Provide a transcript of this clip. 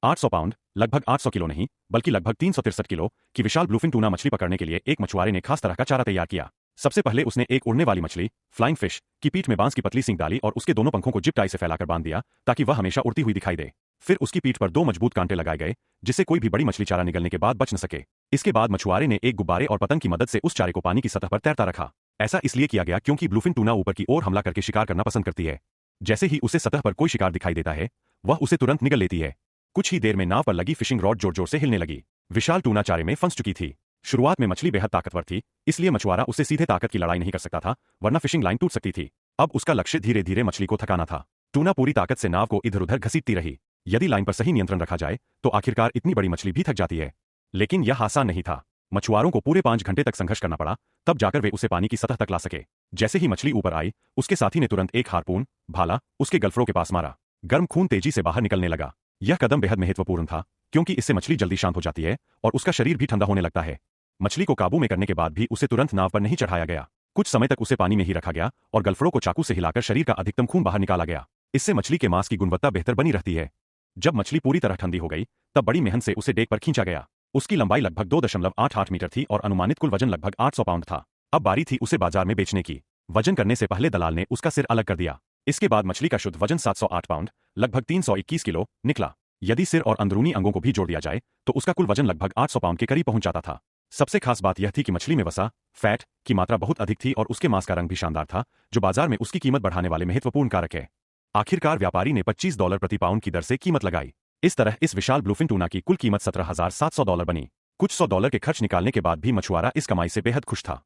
800 pound, लगभग 800 kilo नहीं, बल्कि लगभग 363 किलो की विशाल ब्लूफिन टूना मछली पकड़ने के लिए एक मछुआरे ने खास तरह का चारा तैयार किया। सबसे पहले उसने एक उड़ने वाली मछली, फ्लाइंग फिश, की पीठ में बांस की पतली सींग डाली और उसके दोनों पंखों को जिप टाई से फैलाकर बांध दिया ताकि वह हमेशा उड़ती हुई दिखाई दे। फिर उसकी पीठ पर 2 मजबूत कांटे लगाए गए, जिससे कोई भी बड़ी मछली चारा निगलने के बाद बच न सके। इसके बाद मछुआरे ने एक गुब्बारे और पतंग की मदद से उस चारे को पानी की सतह पर तैरता रखा। ऐसा इसलिए किया गया क्योंकि ब्लूफिन टूना ऊपर की ओर हमला करके शिकार करना पसंद करती है। जैसे ही उसे सतह पर कोई शिकार दिखाई देता है, वह उसे तुरंत निगल लेती है। कुछ ही देर में नाव पर लगी फिशिंग रॉड जोर जोर से हिलने लगी। विशाल टूना चारे में फंस चुकी थी। शुरुआत में मछली बेहद ताकतवर थी, इसलिए मछुआरा उससे सीधे ताकत की लड़ाई नहीं कर सकता था, वरना फिशिंग लाइन टूट सकती थी। अब उसका लक्ष्य धीरे धीरे मछली को थकाना था। टूना पूरी ताकत से नाव को इधर उधर घसीटती रही। यदि लाइन पर सही नियंत्रण रखा जाए तो आखिरकार इतनी बड़ी मछली भी थक जाती है। लेकिन यह आसान नहीं था। मछुआरों को पूरे 5 घंटे तक संघर्ष करना पड़ा, तब जाकर वे उसे पानी की सतह तक ला सके। जैसे ही मछली ऊपर आई, उसके साथी ने तुरंत एक हार्पून, भाला, उसके गलफरों के पास मारा। गर्म खून तेजी से बाहर निकलने लगा। यह कदम बेहद महत्वपूर्ण था, क्योंकि इससे मछली जल्दी शांत हो जाती है और उसका शरीर भी ठंडा होने लगता है। मछली को काबू में करने के बाद भी उसे तुरंत नाव पर नहीं चढ़ाया गया। कुछ समय तक उसे पानी में ही रखा गया और गलफरों को चाकू से हिलाकर शरीर का अधिकतम खून बाहर निकाला गया। इससे मछली के मांस की गुणवत्ता बेहतर बनी रहती है। जब मछली पूरी तरह ठंडी हो गई, तब बड़ी मेहनत से उसे डेक पर खींचा गया। उसकी लंबाई लगभग 2.88 मीटर थी और अनुमानित कुल वजन लगभग 800 पाउंड था। अब बारी थी उसे बाजार में बेचने की। वजन करने से पहले दलाल ने उसका सिर अलग कर दिया। इसके बाद मछली का शुद्ध वजन 708 पाउंड, लगभग 321 किलो निकला। यदि सिर और अंदरूनी अंगों को भी जोड़ दिया जाए तो उसका कुल वजन लगभग 800 पाउंड के करीब पहुंच जाता था। सबसे खास बात यह थी कि मछली में वसा, फैट की मात्रा बहुत अधिक थी और उसके मांस का रंग भी शानदार था, जो बाजार में उसकी कीमत बढ़ाने वाले महत्वपूर्ण कारक है। आखिरकार व्यापारी ने $25 प्रति पाउंड की दर से कीमत लगाई। इस तरह इस विशाल ब्लूफिन टूना की कुल कीमत $17,700 बनी। कुछ $100 के खर्च निकालने के बाद भी मछुआरा इस कमाई से बेहद खुश था।